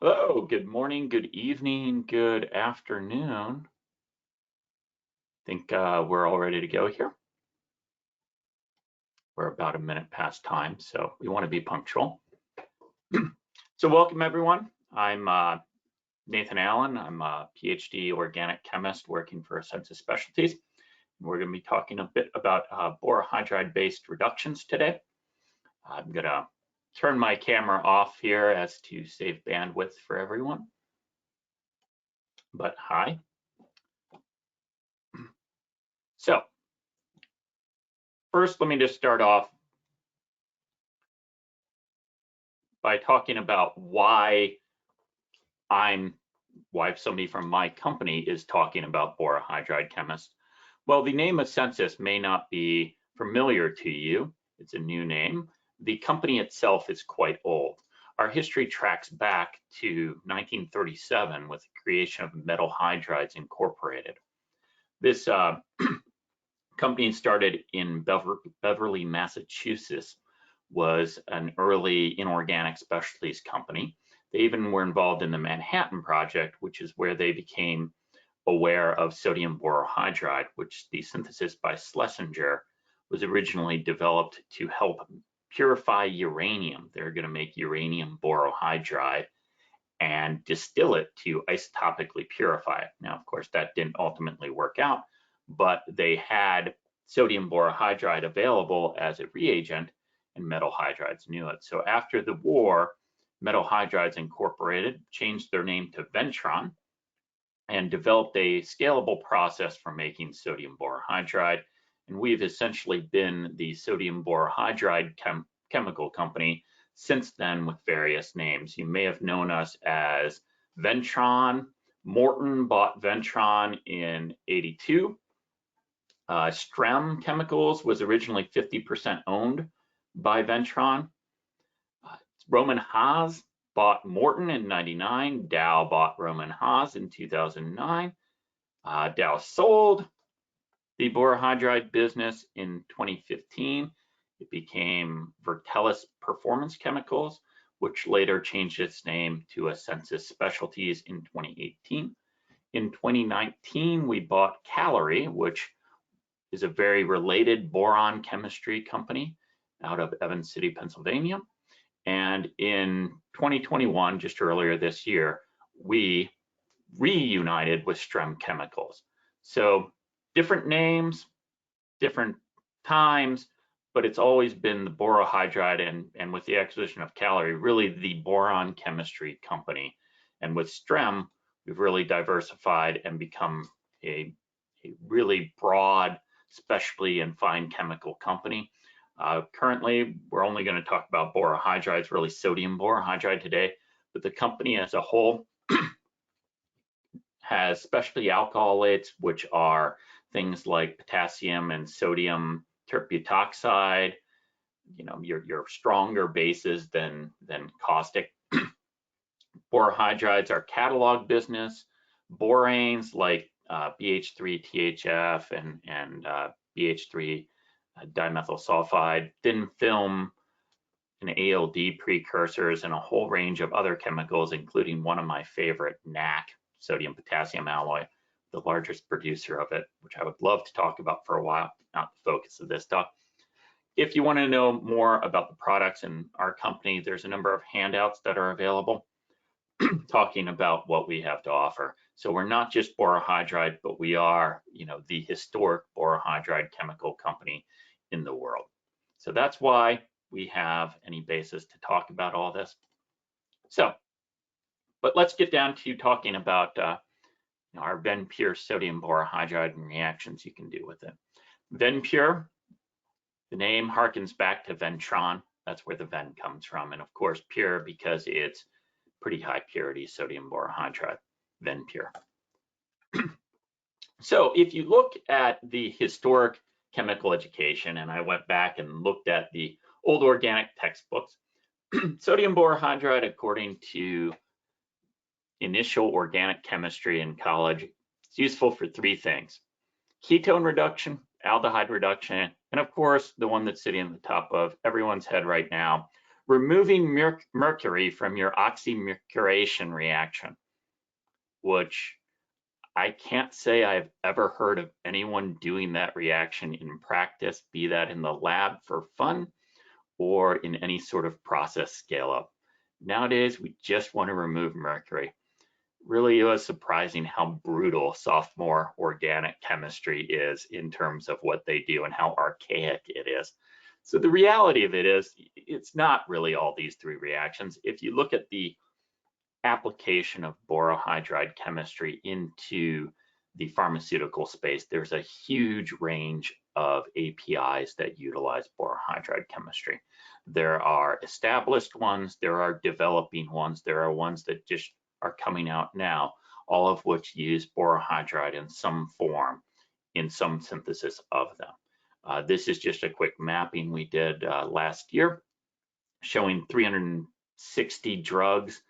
Hello, good morning, good evening, good afternoon. Think we're all ready to go here. We're about a minute past time, so we want to be punctual. So welcome everyone. I'm Nathan Allen. I'm a PhD organic chemist working for Census Specialties. We're going to be talking a bit about borohydride-based reductions today. I'm going to turn my camera off here as to save bandwidth for everyone. But hi. So first, let me just start off by talking about why somebody from my company is talking about borohydride chemist. Well, the name of Census may not be familiar to you. It's a new name. The company itself is quite old. Our history tracks back to 1937 with the creation of Metal Hydrides Incorporated. This company started in Beverly, Massachusetts, was an early inorganic specialties company. They even were involved in the Manhattan Project, which is where they became aware of sodium borohydride, which the synthesis by Schlesinger was originally developed to help purify uranium. They're going to make uranium borohydride and distill it to isotopically purify it. Now, of course, that didn't ultimately work out, but they had sodium borohydride available as a reagent, and Metal Hydrides knew it. So after the war, Metal Hydrides Incorporated changed their name to Ventron and developed a scalable process for making sodium borohydride. And we've essentially been the sodium borohydride chemical company since then with various names. You may have known us as Ventron. Morton bought Ventron in '82. Strem Chemicals was originally 50% owned by Ventron. Roman Haas bought Morton in '99. Dow bought Roman Haas in 2009. Dow sold the borohydride business in 2015. It became Versatility Performance Chemicals, which later changed its name to Census Specialties in 2018. In 2019, we bought Calorie, which is a very related boron chemistry company out of Evans City, Pennsylvania. And in 2021, just earlier this year, we reunited with Strem Chemicals. So different names, different times, but it's always been the borohydride and with the acquisition of Calorie, really the boron chemistry company. And with Strem, we've really diversified and become a really broad, specialty and fine chemical company. Currently, we're only going to talk about borohydrides, really sodium borohydride today, but the company as a whole has specialty alcoholates, which are things like potassium and sodium terbutoxide, your stronger bases than caustic. Borohydrides are catalog business. Boranes like BH3-THF and BH3 dimethyl sulfide, thin film and ALD precursors, and a whole range of other chemicals, including one of my favorite, NAC, sodium potassium alloy, the largest producer of it, which I would love to talk about for a while, not the focus of this talk. If you want to know more about the products in our company, there's a number of handouts that are available talking about what we have to offer. So we're not just borohydride, but we are, the historic borohydride chemical company in the world. So that's why we have any basis to talk about all this. So, but let's get down to talking about our VenPure sodium borohydride and reactions you can do with it. VenPure, the name harkens back to Ventron. That's where the Ven comes from. And of course, pure because it's pretty high purity sodium borohydride, VenPure. So if you look at the historic chemical education, and I went back and looked at the old organic textbooks, sodium borohydride, according to initial organic chemistry in college, it's useful for three things: ketone reduction, aldehyde reduction, and of course, the one that's sitting on the top of everyone's head right now, removing mercury from your oxymercuration reaction, which I can't say I've ever heard of anyone doing that reaction in practice, be that in the lab for fun or in any sort of process scale up. Nowadays, we just want to remove mercury. Really, it was surprising how brutal sophomore organic chemistry is in terms of what they do and how archaic it is. So the reality of it is, it's not really all these three reactions. If you look at the application of borohydride chemistry into the pharmaceutical space, there's a huge range of APIs that utilize borohydride chemistry. There are established ones, there are developing ones, there are ones that just are coming out now, all of which use borohydride in some form, in some synthesis of them. This is just a quick mapping we did last year, showing 360 drugs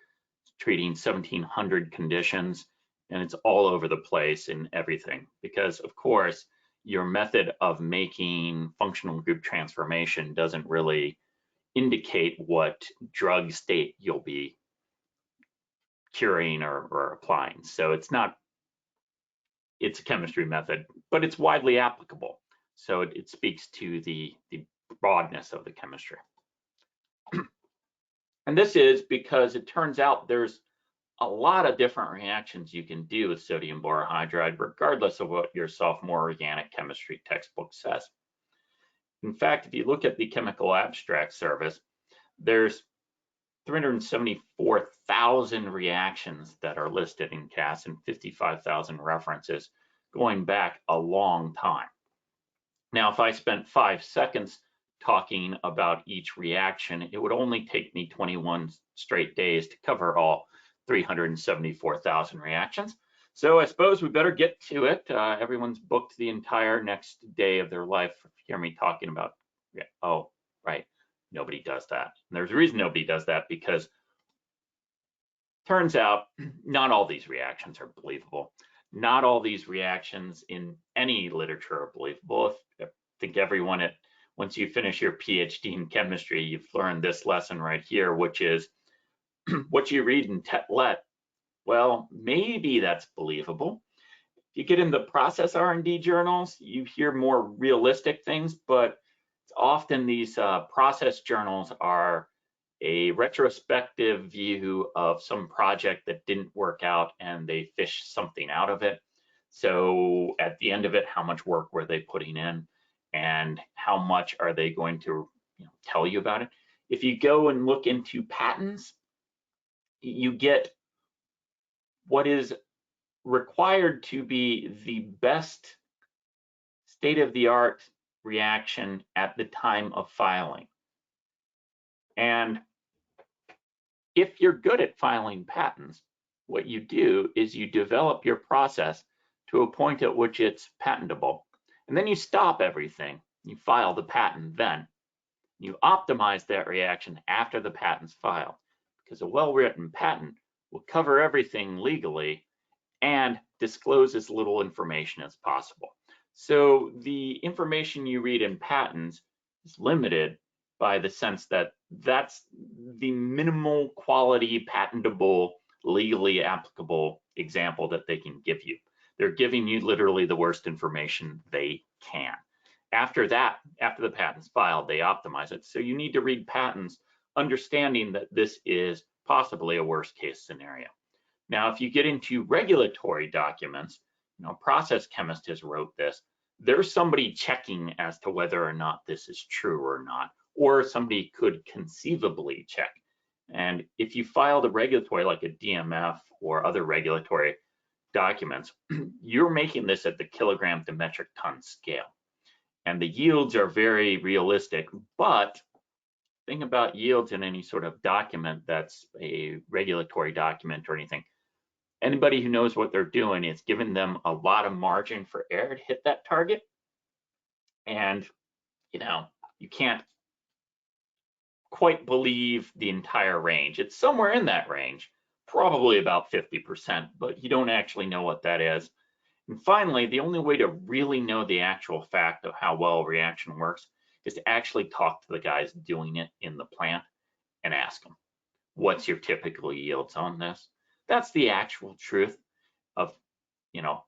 treating 1,700 conditions, and it's all over the place in everything, because of course, your method of making functional group transformation doesn't really indicate what drug state you'll be curing or applying. So it's a chemistry method, but it's widely applicable. So it speaks to the broadness of the chemistry. And this is because it turns out there's a lot of different reactions you can do with sodium borohydride, regardless of what your sophomore organic chemistry textbook says. In fact, if you look at the chemical abstract service, there's 374,000 reactions that are listed in CAS and 55,000 references going back a long time. Now, if I spent 5 seconds talking about each reaction, it would only take me 21 straight days to cover all 374,000 reactions. So I suppose we better get to it. Everyone's booked the entire next day of their life. If you hear me talking about, oh, right, nobody does that. And there's a reason nobody does that, because turns out not all these reactions are believable. Not all these reactions in any literature are believable. I think everyone once you finish your PhD in chemistry, you've learned this lesson right here, which is what you read in Tet-Let, well, maybe that's believable. If you get into process R&D journals, you hear more realistic things, but often these process journals are a retrospective view of some project that didn't work out and they fish something out of it. So at the end of it, how much work were they putting in and how much are they going to tell you about it? If you go and look into patents, you get what is required to be the best state-of-the-art reaction at the time of filing. And if you're good at filing patents, what you do is you develop your process to a point at which it's patentable. And then you stop everything. You file the patent then. You optimize that reaction after the patent's filed, because a well-written patent will cover everything legally and disclose as little information as possible. So the information you read in patents is limited by the sense that that's the minimal quality, patentable, legally applicable example that they can give you. They're giving you literally the worst information they can. After that, after the patent's filed, they optimize it. So you need to read patents understanding that this is possibly a worst case scenario. Now, if you get into regulatory documents, a process chemist has wrote this, there's somebody checking as to whether or not this is true or not, or somebody could conceivably check. And if you file the regulatory, like a DMF or other regulatory documents, you're making this at the kilogram to metric ton scale. And the yields are very realistic, but think about yields in any sort of document that's a regulatory document or anything. Anybody who knows what they're doing, it's giving them a lot of margin for error to hit that target. And, you can't quite believe the entire range. It's somewhere in that range, probably about 50%, but you don't actually know what that is. And finally, the only way to really know the actual fact of how well a reaction works is to actually talk to the guys doing it in the plant and ask them, what's your typical yields on this? That's the actual truth of,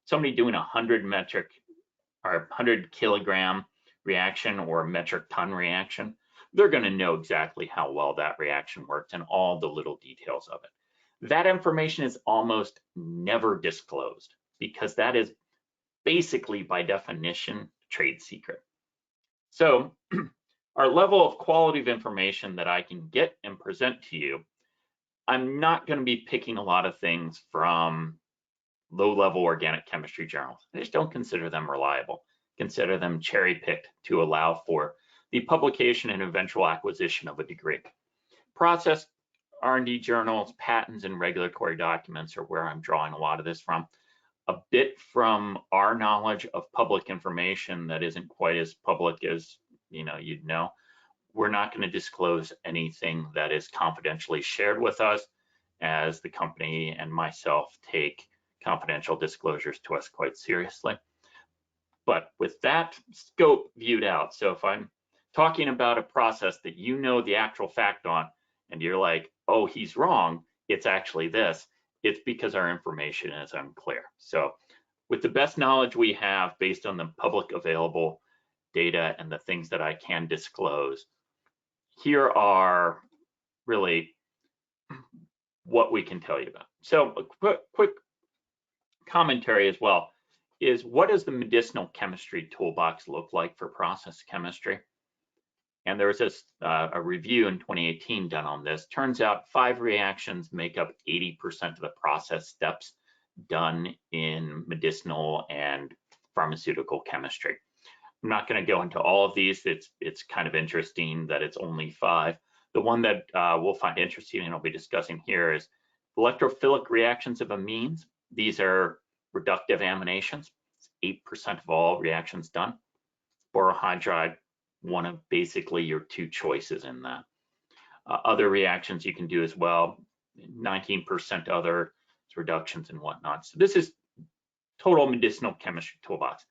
somebody doing 100 metric or 100 kilogram reaction or metric ton reaction. They're going to know exactly how well that reaction works and all the little details of it. That information is almost never disclosed because that is basically by definition trade secret. So our level of quality of information that I can get and present to you, I'm not going to be picking a lot of things from low-level organic chemistry journals. I just don't consider them reliable. Consider them cherry-picked to allow for the publication and eventual acquisition of a degree. Process R&D journals, patents, and regulatory documents are where I'm drawing a lot of this from. A bit from our knowledge of public information that isn't quite as public as you'd know. We're not going to disclose anything that is confidentially shared with us, as the company and myself take confidential disclosures to us quite seriously. But with that scope viewed out, so if I'm talking about a process that you know the actual fact on, and you're like, oh, he's wrong, it's actually this, it's because our information is unclear. So with the best knowledge we have based on the public available data and the things that I can disclose, here are really what we can tell you about. So a quick commentary as well is, what does the medicinal chemistry toolbox look like for process chemistry? And there was a review in 2018 done on this. Turns out 5 reactions make up 80% of the process steps done in medicinal and pharmaceutical chemistry. I'm not going to go into all of these. It's kind of interesting that it's only 5. The one that we'll find interesting and I'll be discussing here is electrophilic reactions of amines. These are reductive aminations. It's 8% of all reactions done. Borohydride, one of basically your 2 choices in that. Other reactions you can do as well, 19% other reductions and whatnot. So this is total medicinal chemistry toolbox.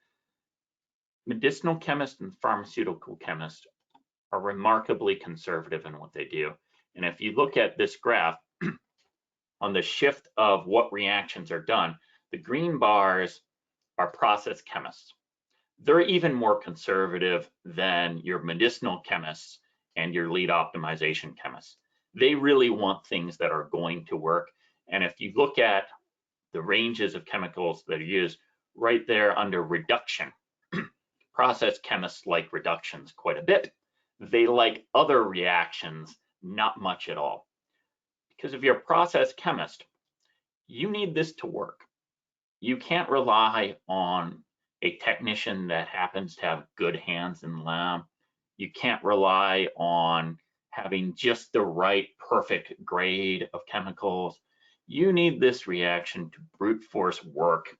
Medicinal chemists and pharmaceutical chemists are remarkably conservative in what they do. And if you look at this graph on the shift of what reactions are done, the green bars are process chemists. They're even more conservative than your medicinal chemists and your lead optimization chemists. They really want things that are going to work. And if you look at the ranges of chemicals that are used right there under reduction, process chemists like reductions quite a bit. They like other reactions not much at all. Because if you're a process chemist, you need this to work. You can't rely on a technician that happens to have good hands in the lab. You can't rely on having just the right perfect grade of chemicals. You need this reaction to brute force work.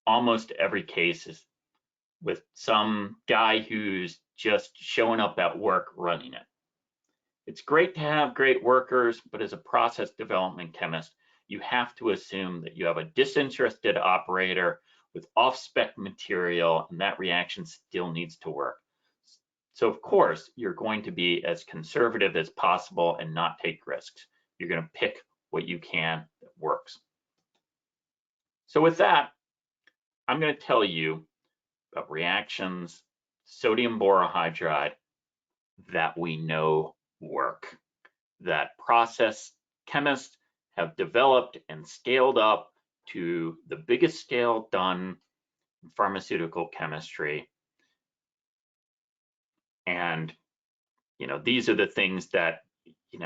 Almost every case is with some guy who's just showing up at work running it. It's great to have great workers, but as a process development chemist, you have to assume that you have a disinterested operator with off-spec material, and that reaction still needs to work. So of course, you're going to be as conservative as possible and not take risks. You're going to pick what you can that works. So with that, I'm going to tell you about reactions, sodium borohydride, that we know work, that process chemists have developed and scaled up to the biggest scale done in pharmaceutical chemistry. And, these are the things that,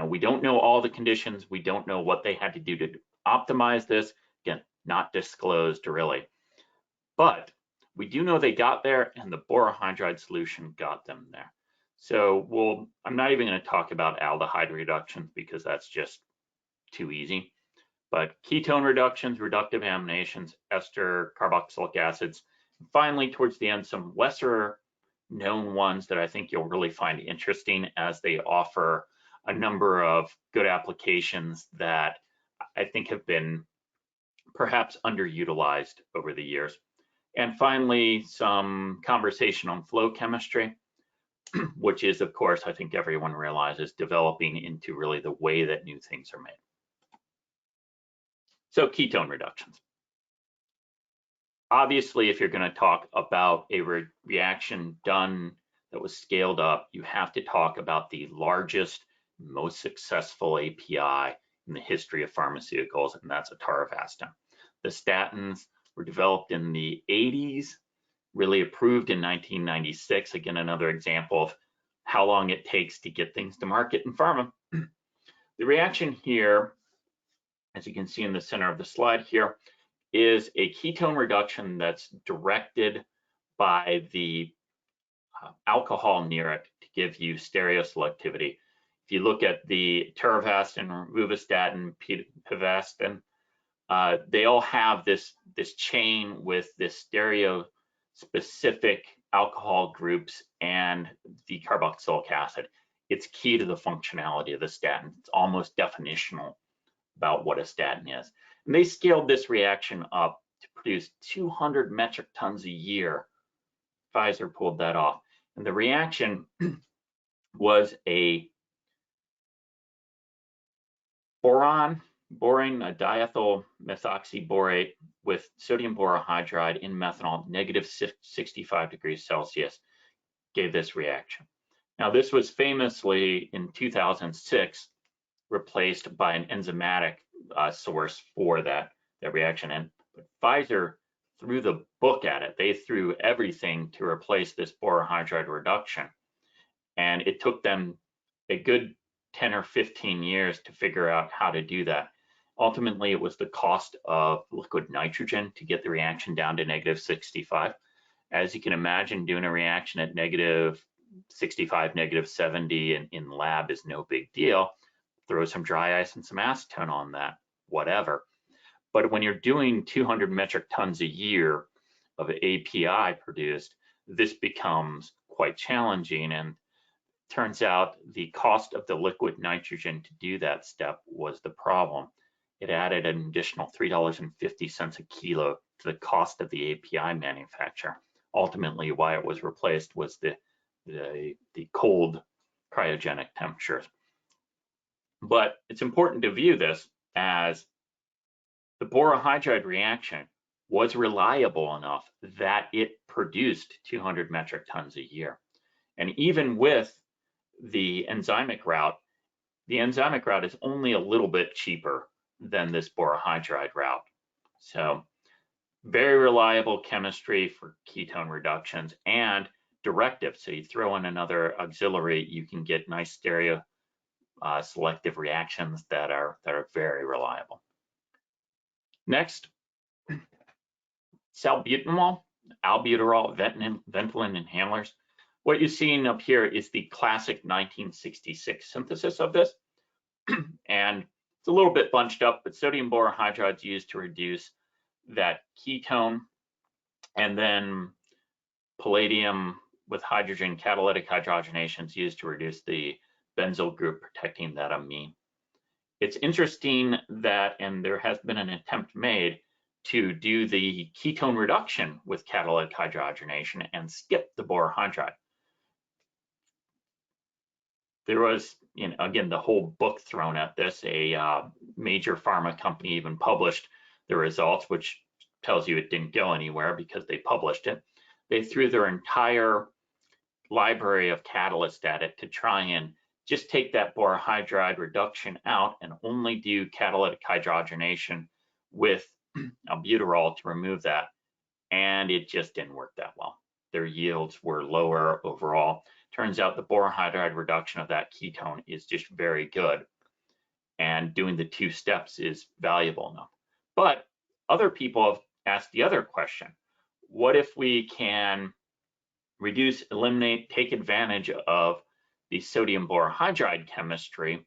we don't know all the conditions. We don't know what they had to do to optimize this. Again, not disclosed really. But we do know they got there, and the borohydride solution got them there. So I'm not even going to talk about aldehyde reductions because that's just too easy. But ketone reductions, reductive aminations, ester carboxylic acids, and finally towards the end, some lesser known ones that I think you'll really find interesting, as they offer a number of good applications that I think have been perhaps underutilized over the years. And finally, some conversation on flow chemistry. which is, of course, I think everyone realizes, developing into really the way that new things are made. So ketone reductions. Obviously, if you're going to talk about a reaction done that was scaled up, you have to talk about the largest, most successful API in the history of pharmaceuticals, and that's atorvastatin. The statins were developed in the 80s, really approved in 1996. Again, another example of how long it takes to get things to market in pharma. The reaction here, as you can see in the center of the slide here, is a ketone reduction that's directed by the alcohol near it to give you stereoselectivity. If you look at the atorvastatin, rosuvastatin, pitavastatin, they all have this chain with this stereo-specific alcohol groups and the carboxylic acid. It's key to the functionality of the statin. It's almost definitional about what a statin is. And they scaled this reaction up to produce 200 metric tons a year. Pfizer pulled that off. And the reaction was a boron, a diethyl methoxyborate with sodium borohydride in methanol, negative 65 degrees Celsius, gave this reaction. Now, this was famously in 2006 replaced by an enzymatic source for that reaction. And Pfizer threw the book at it. They threw everything to replace this borohydride reduction. And it took them a good 10 or 15 years to figure out how to do that. Ultimately, it was the cost of liquid nitrogen to get the reaction down to negative 65. As you can imagine, doing a reaction at negative 65, negative 70 in lab is no big deal. Throw some dry ice and some acetone on that, whatever. But when you're doing 200 metric tons a year of API produced, this becomes quite challenging. And turns out the cost of the liquid nitrogen to do that step was the problem. It added an additional $3.50 a kilo to the cost of the API manufacturer. Ultimately, why it was replaced was the cold cryogenic temperatures. But it's important to view this as the borohydride reaction was reliable enough that it produced 200 metric tons a year. And even with the enzymic route is only a little bit cheaper than this borohydride route. So very reliable chemistry for ketone reductions and directive. So you throw in another auxiliary, you can get nice stereo selective reactions that are very reliable. Next, salbutamol, albuterol, Ventolin inhalers. What you're seeing up here is the classic 1966 synthesis of this. And it's a little bit bunched up, but sodium borohydride is used to reduce that ketone. And then palladium with hydrogen catalytic hydrogenation is used to reduce the benzyl group, protecting that amine. It's interesting that, and there has been an attempt made to do the ketone reduction with catalytic hydrogenation and skip the borohydride. There was, again, the whole book thrown at this. A major pharma company even published the results, which tells you it didn't go anywhere because they published it. They threw their entire library of catalysts at it to try and just take that borohydride reduction out and only do catalytic hydrogenation with albuterol to remove that. And it just didn't work that well. Their yields were lower overall. Turns out the borohydride reduction of that ketone is just very good. And doing the two steps is valuable enough. But other people have asked the other question. What if we can reduce, eliminate, take advantage of the sodium borohydride chemistry?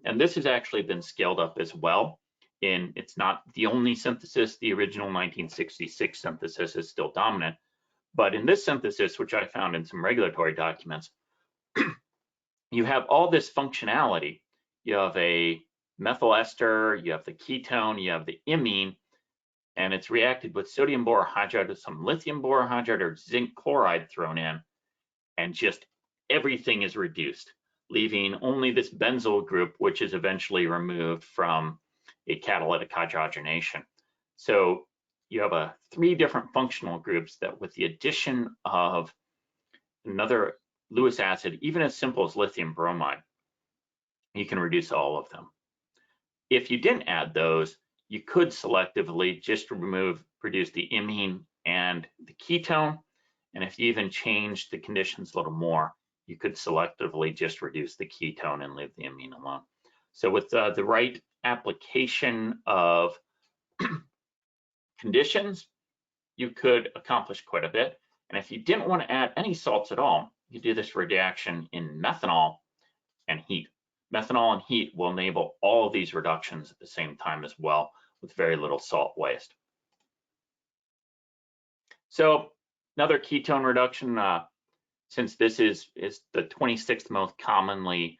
And this has actually been scaled up as well. It's not the only synthesis. The original 1966 synthesis is still dominant. But in this synthesis, which I found in some regulatory documents, you have all this functionality. You have a methyl ester, you have the ketone, you have the imine, and it's reacted with sodium borohydride with some lithium borohydride or zinc chloride thrown in. and just everything is reduced, leaving only this benzyl group, which is eventually removed from a catalytic hydrogenation. So you have 3 different functional groups that, with the addition of another Lewis acid, even as simple as lithium bromide, you can reduce all of them. If you didn't add those, you could selectively just produce the imine and the ketone. And if you even change the conditions a little more, you could selectively just reduce the ketone and leave the amine alone. So with the right application of conditions, you could accomplish quite a bit. And if you didn't want to add any salts at all, you do this reaction in methanol and heat. Methanol and heat will enable all of these reductions at the same time as well, with very little salt waste. So another ketone reduction, since this is the 26th most commonly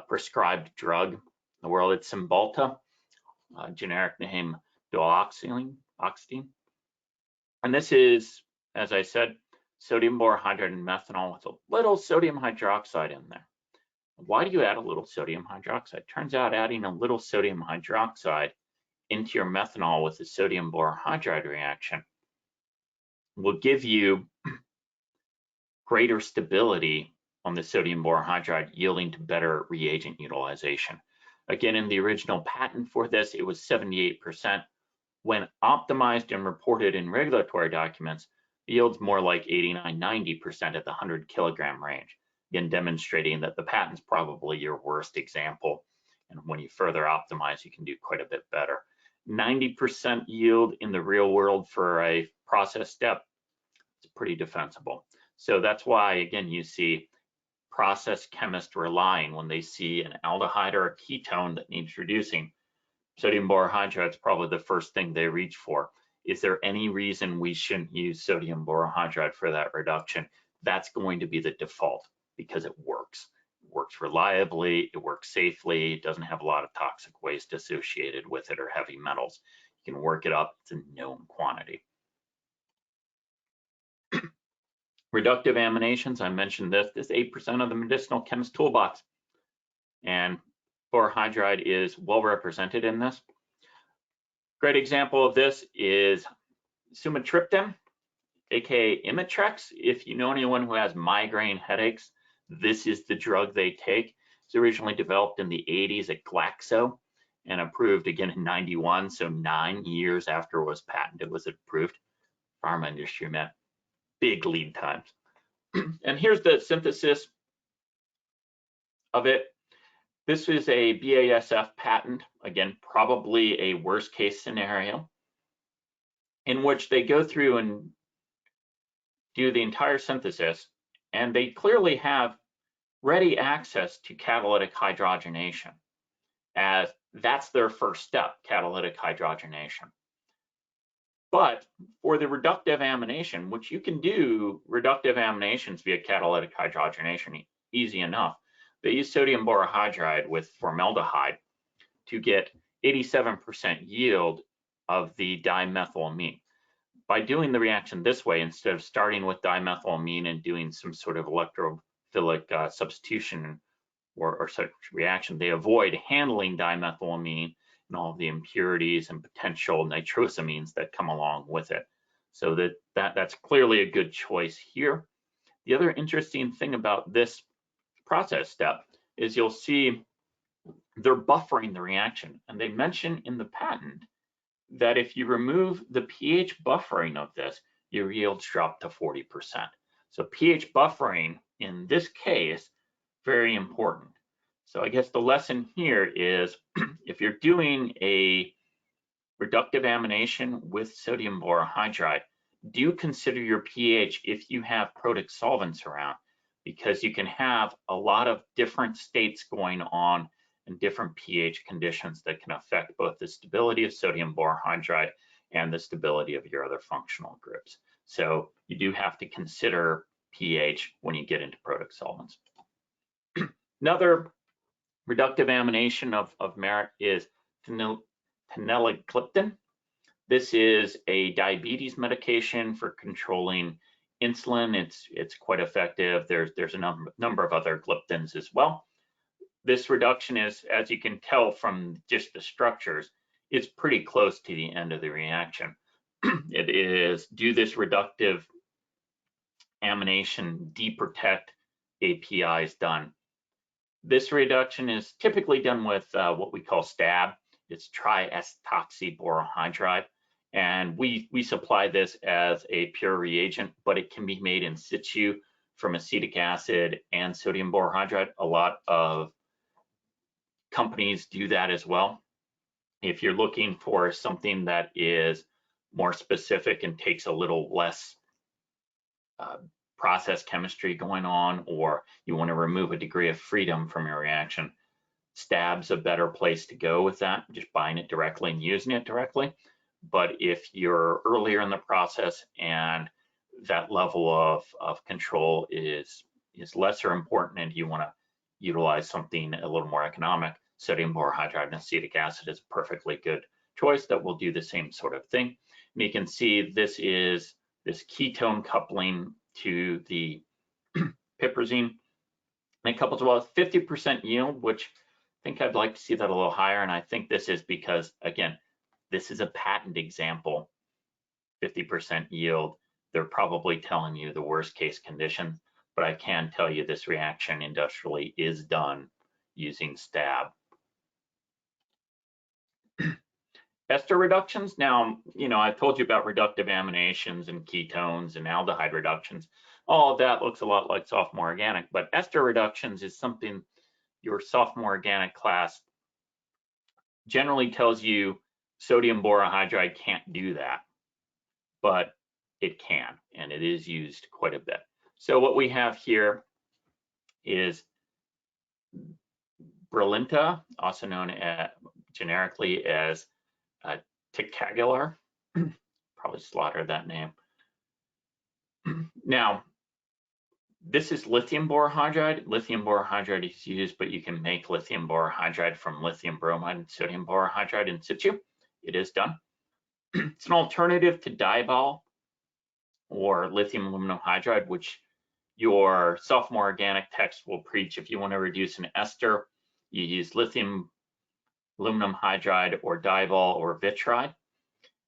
prescribed drug in the world, it's Cymbalta, generic name duoxetine. And this is, as I said, sodium borohydride and methanol with a little sodium hydroxide in there. Why do you add a little sodium hydroxide? Turns out adding a little sodium hydroxide into your methanol with the sodium borohydride reaction will give you greater stability on the sodium borohydride, yielding to better reagent utilization. Again, in the original patent for this, it was 78%. When optimized and reported in regulatory documents, yields more like 89, 90% at the 100 kilogram range. Again, demonstrating that the patent's probably your worst example. And when you further optimize, you can do quite a bit better. 90% yield in the real world for a process step, it's pretty defensible. So that's why, again, you see process chemists relying when they see an aldehyde or a ketone that needs reducing. Sodium borohydride is probably the first thing they reach for. Is there any reason we shouldn't use sodium borohydride for that reduction? That's going to be the default because it works. It works reliably, it works safely, it doesn't have a lot of toxic waste associated with it or heavy metals. You can work it up, it's a known quantity. Reductive aminations, I mentioned this is 8% of the medicinal chemist toolbox. And borohydride is well represented in this. Great example of this is sumatriptan, aka Imitrex. If you know anyone who has migraine headaches, this is the drug they take. It's originally developed in the 80s at Glaxo and approved again in 91, so 9 years after it was patented was it approved. Pharma industry met big lead times. And here's the synthesis of it. This is a BASF patent, again, probably a worst case scenario, in which they go through and do the entire synthesis, and they clearly have ready access to catalytic hydrogenation, as that's their first step, catalytic hydrogenation. But for the reductive amination, which you can do reductive aminations via catalytic hydrogenation, easy enough. They use sodium borohydride with formaldehyde to get 87% yield of the dimethylamine. By doing the reaction this way, instead of starting with dimethylamine and doing some sort of electrophilic substitution or such reaction, they avoid handling dimethylamine and all of the impurities and potential nitrosamines that come along with it. So that's clearly a good choice here. The other interesting thing about this process step is you'll see they're buffering the reaction, and they mention in the patent that if you remove the pH buffering of this, your yields drop to 40%. So pH buffering in this case, very important. So I guess the lesson here is if you're doing a reductive amination with sodium borohydride, do consider your pH if you have protic solvents around, because you can have a lot of different states going on and different pH conditions that can affect both the stability of sodium borohydride and the stability of your other functional groups. So you do have to consider pH when you get into protic solvents. Another reductive amination of merit is phenylagliptin. This is a diabetes medication for controlling insulin, it's quite effective. There's a number of other gliptins as well. This reduction is, as you can tell from just the structures, it's pretty close to the end of the reaction. It is do this reductive amination, deprotect APIs done. This reduction is typically done with what we call STAB. It's triacetoxyborohydride. And we supply this as a pure reagent, but it can be made in situ from acetic acid and sodium borohydride. A lot of companies do that as well. If you're looking for something that is more specific and takes a little less process chemistry going on, or you want to remove a degree of freedom from your reaction, STAB's a better place to go with that, just buying it directly and using it directly. But if you're earlier in the process and that level of control is lesser important and you want to utilize something a little more economic, sodium borohydride and acetic acid is a perfectly good choice that will do the same sort of thing. And you can see this is this ketone coupling to the piperazine, and it couples well with 50% yield, which I think I'd like to see that a little higher. And I think this is because, again, this is a patent example, 50% yield. They're probably telling you the worst case condition, but I can tell you this reaction industrially is done using STAB. Ester reductions. Now, I've told you about reductive aminations and ketones and aldehyde reductions. All of that looks a lot like sophomore organic, but ester reductions is something your sophomore organic class generally tells you sodium borohydride can't do that, but it can, and it is used quite a bit. So what we have here is Brilinta, also known generically as ticagrelor. Probably slaughtered that name. Now, this is lithium borohydride. Lithium borohydride is used, but you can make lithium borohydride from lithium bromide and sodium borohydride in situ. It is done. It's an alternative to diol or lithium aluminum hydride, which your sophomore organic text will preach. If you want to reduce an ester, you use lithium aluminum hydride or diol or vitride.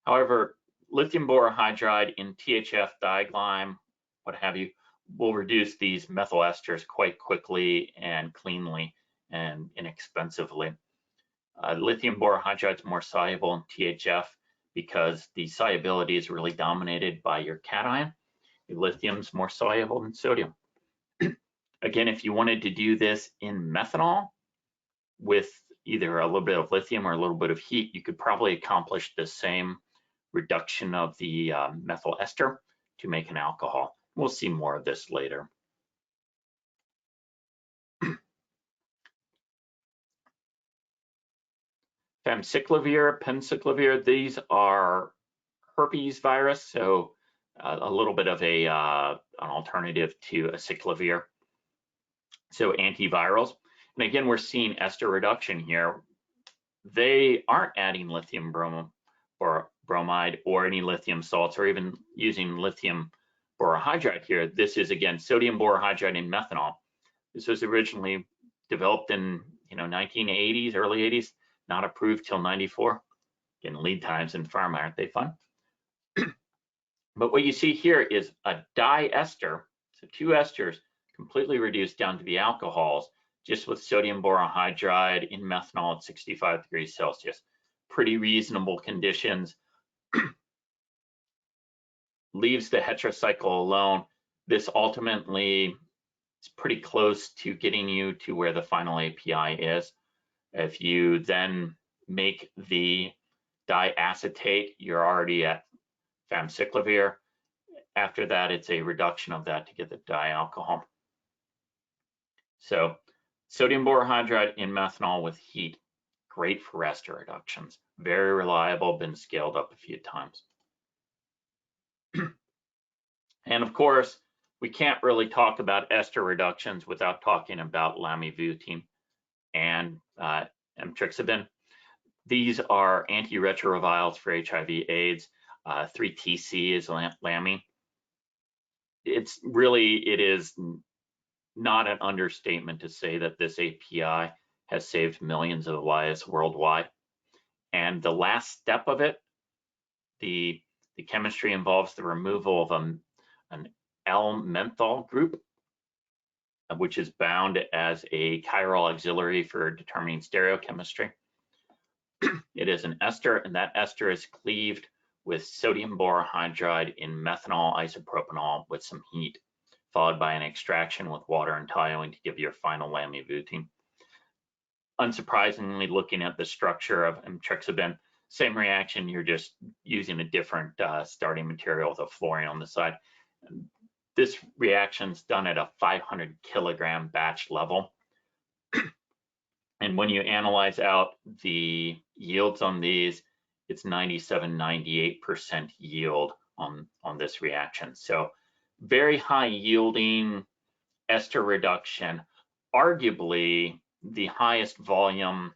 However, lithium borohydride in THF, diglyme, what have you, will reduce these methyl esters quite quickly and cleanly and inexpensively. Lithium borohydride is more soluble in THF because the solubility is really dominated by your cation. Lithium is more soluble than sodium. Again, if you wanted to do this in methanol with either a little bit of lithium or a little bit of heat, you could probably accomplish the same reduction of the methyl ester to make an alcohol. We'll see more of this later. Famciclovir, penciclovir, these are herpes virus, so a little bit of an alternative to acyclovir. So antivirals. And again, we're seeing ester reduction here. They aren't adding lithium bromide or any lithium salts or even using lithium borohydride here. This is, again, sodium borohydride and methanol. This was originally developed in 1980s, early 80s, not approved till 94. Again, lead times in pharma, aren't they fun? But what you see here is a diester, so two esters completely reduced down to the alcohols, just with sodium borohydride in methanol at 65 degrees Celsius. Pretty reasonable conditions. Leaves the heterocycle alone. This ultimately is pretty close to getting you to where the final API is. If you then make the diacetate, you're already at famciclovir. After that, it's a reduction of that to get the dialcohol. So sodium borohydride in methanol with heat, great for ester reductions. Very reliable, been scaled up a few times. And of course, we can't really talk about ester reductions without talking about lamivudine and emtricitabine. These are antiretrovirals for HIV/AIDS. 3-TC is LAMI. it is not an understatement to say that this API has saved millions of lives worldwide. And the last step of it, the chemistry involves the removal of an L-menthol group, which is bound as a chiral auxiliary for determining stereochemistry. It is an ester, and that ester is cleaved with sodium borohydride in methanol isopropanol with some heat, followed by an extraction with water and toluene to give your final lamivudine. Unsurprisingly, looking at the structure of emtrixaben, same reaction, you're just using a different starting material with a fluorine on the side. This reaction's done at a 500 kilogram batch level. And when you analyze out the yields on these, it's 97, 98% yield on this reaction. So very high yielding ester reduction, arguably the highest volume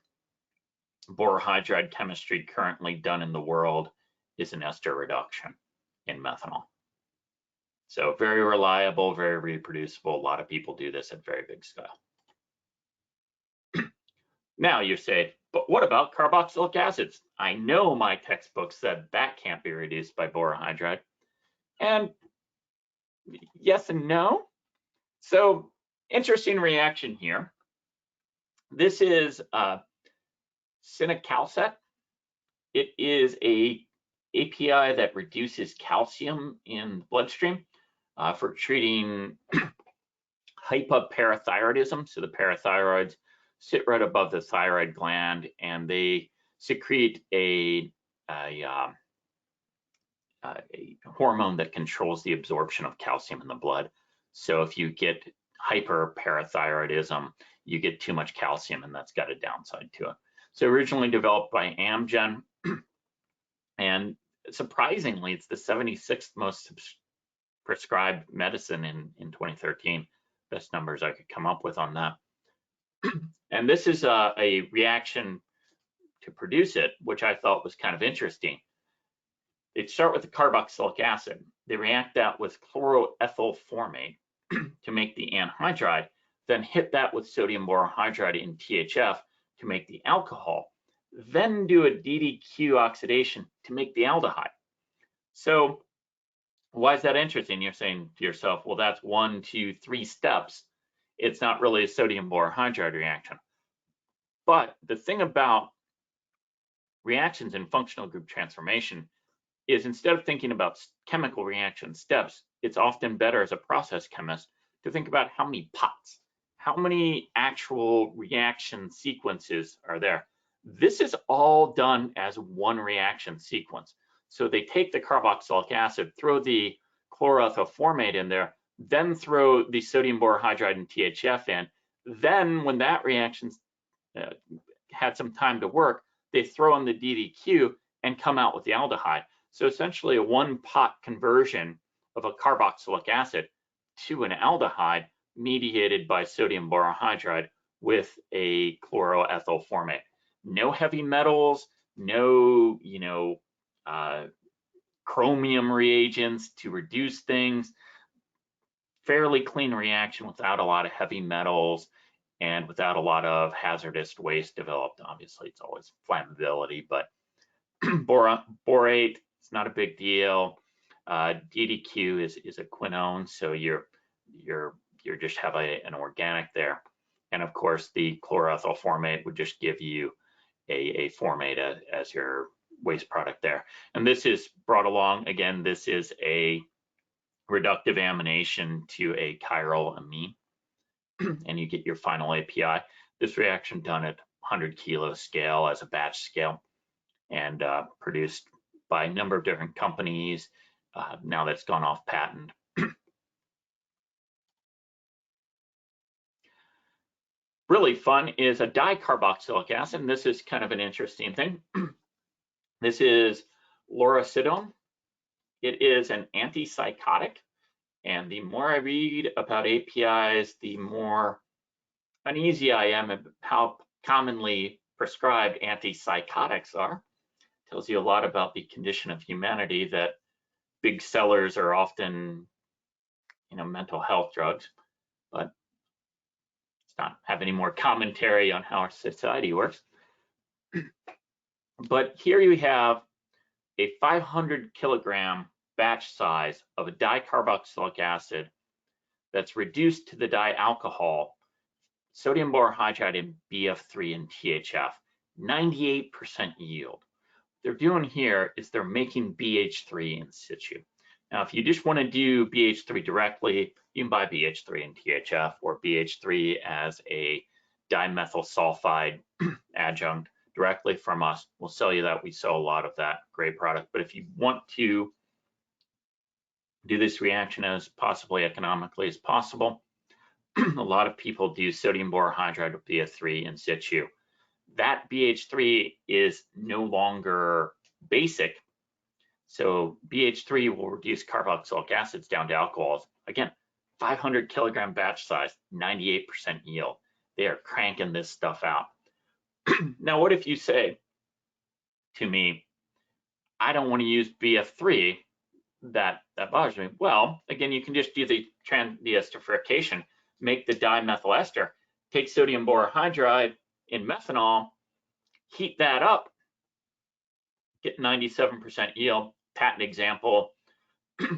borohydride chemistry currently done in the world is an ester reduction in methanol. So very reliable, very reproducible. A lot of people do this at very big scale. Now you say, but what about carboxylic acids? I know my textbook said that can't be reduced by borohydride. And yes and no. So interesting reaction here. This is cinacalcet. It is a API that reduces calcium in the bloodstream for treating hypoparathyroidism. So the parathyroids sit right above the thyroid gland, and they secrete a hormone that controls the absorption of calcium in the blood. So if you get hyperparathyroidism, you get too much calcium, and that's got a downside to it. So originally developed by Amgen, and surprisingly, it's the 76th most prescribed medicine in 2013. Best numbers I could come up with on that. And this is a reaction to produce it, which I thought was kind of interesting. They start with the carboxylic acid. They react that with chloroethyl formate to make the anhydride, then hit that with sodium borohydride in THF to make the alcohol, then do a DDQ oxidation to make the aldehyde. So why is that interesting? You're saying to yourself, well, that's 1, 2, 3 steps. It's not really a sodium borohydride reaction. But the thing about reactions in functional group transformation is instead of thinking about chemical reaction steps, it's often better as a process chemist to think about how many pots, how many actual reaction sequences are there. This is all done as one reaction sequence. So they take the carboxylic acid, throw the chloroethyl formate in there, then throw the sodium borohydride and THF in. Then when that reaction had some time to work, they throw in the DDQ and come out with the aldehyde. So essentially a one-pot conversion of a carboxylic acid to an aldehyde mediated by sodium borohydride with a chloroethyl formate. No heavy metals, no chromium reagents to reduce things. Fairly clean reaction without a lot of heavy metals and without a lot of hazardous waste developed. Obviously, it's always flammability, but borate, it's not a big deal. DDQ is a quinone, so you're just have an organic there. And of course, the chloroethyl formate would just give you a formate as your waste product there. And this is brought along, again, this is a reductive amination to a chiral amine, and you get your final API. This reaction done at 100 kilo scale as a batch scale, and produced by a number of different companies. Now that's gone off patent. Really fun is a dicarboxylic acid, and this is kind of an interesting thing. This is lurasidone. It is an antipsychotic, and the more I read about APIs, the more uneasy I am about how commonly prescribed antipsychotics are. Tells you a lot about the condition of humanity, that big sellers are often mental health drugs, but let's not have any more commentary on how our society works. But here you have a 500 kilogram batch size of a dicarboxylic acid that's reduced to the dialcohol, sodium borohydride, and BF3 and THF, 98% yield. What they're doing here is they're making BH3 in situ. Now, if you just want to do BH3 directly, you can buy BH3 and THF or BH3 as a dimethyl sulfide adjunct directly from us. We'll sell you that. We sell a lot of that great product. But if you want to do this reaction as possibly economically as possible, a lot of people do sodium borohydride with BF3 in situ. That BH3 is no longer basic. So BH3 will reduce carboxylic acids down to alcohols. Again, 500 kilogram batch size, 98% yield. They are cranking this stuff out. Now, what if you say to me, I don't want to use BF3, that bothers me? Well, again, you can just do the esterification, make the dimethyl ester, take sodium borohydride in methanol, heat that up, get 97% yield. Patent example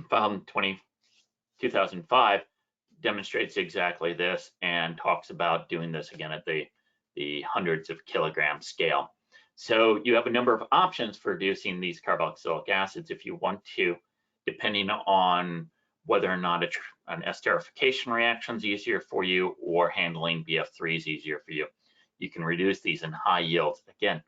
filed in 2005 demonstrates exactly this and talks about doing this again at the hundreds of kilogram scale. So you have a number of options for reducing these carboxylic acids if you want to, depending on whether or not an esterification reaction is easier for you or handling BF3 is easier for you. You can reduce these in high yields. Again,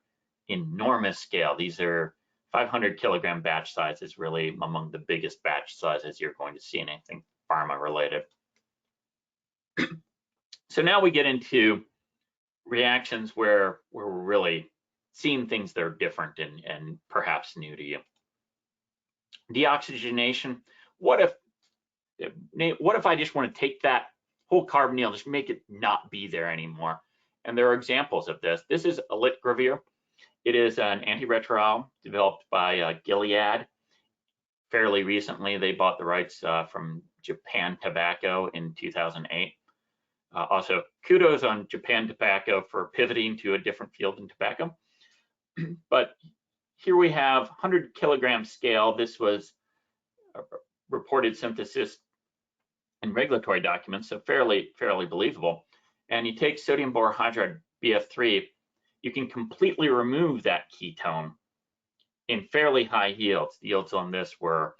enormous scale. These are 500 kilogram batch size is really among the biggest batch sizes you're going to see in anything pharma related. So now we get into reactions where we're really seeing things that are different and perhaps new to you. Deoxygenation. What if I just want to take that whole carbonyl, just make it not be there anymore? And there are examples of this. This is Elitgravir. It is an antiretroviral developed by Gilead. Fairly recently, they bought the rights from Japan Tobacco in 2008. Also, kudos on Japan Tobacco for pivoting to a different field in tobacco. But here we have 100 kilogram scale. This was reported synthesis in regulatory documents, so fairly believable. And you take sodium borohydride BF3, you can completely remove that ketone in fairly high yields. The yields on this were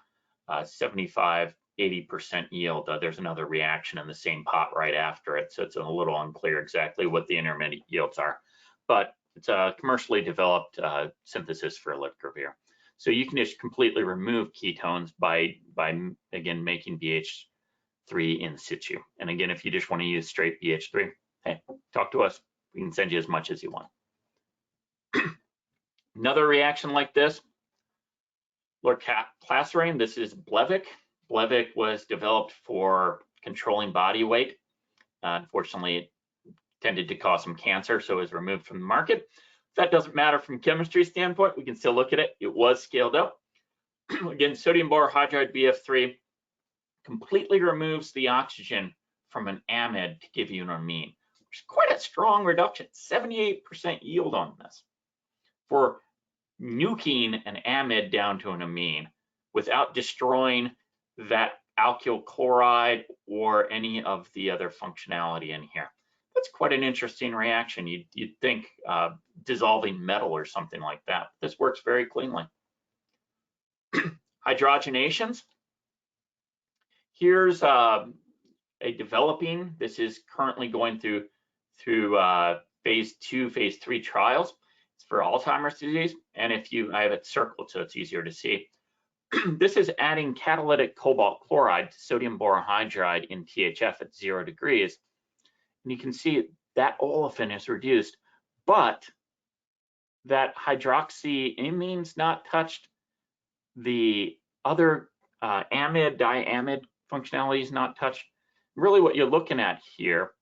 75, 80% yield. There's another reaction in the same pot right after it, so it's a little unclear exactly what the intermediate yields are. But it's a commercially developed synthesis for Elitgravir. So you can just completely remove ketones by again making BH3 in situ. And again, if you just want to use straight BH3, hey, talk to us. We can send you as much as you want. Another reaction like this, lorcaserin. This is Blevic. Blevic was developed for controlling body weight. Unfortunately, it tended to cause some cancer, so it was removed from the market. That doesn't matter from chemistry standpoint. We can still look at it. It was scaled up. Again, sodium borohydride BF3 completely removes the oxygen from an amide to give you an amine, which is quite a strong reduction, 78% yield on this, for nuking an amide down to an amine without destroying that alkyl chloride or any of the other functionality in here. That's quite an interesting reaction. You'd think dissolving metal or something like that. This works very cleanly. Hydrogenations. Here's a developing. This is currently going through phase 2, phase 3 trials. It's for Alzheimer's disease. And I have it circled so it's easier to see. This is adding catalytic cobalt chloride to sodium borohydride in THF at 0 degrees. And you can see that olefin is reduced, but that hydroxyamine's not touched. The other amide, diamide functionality is not touched. Really what you're looking at here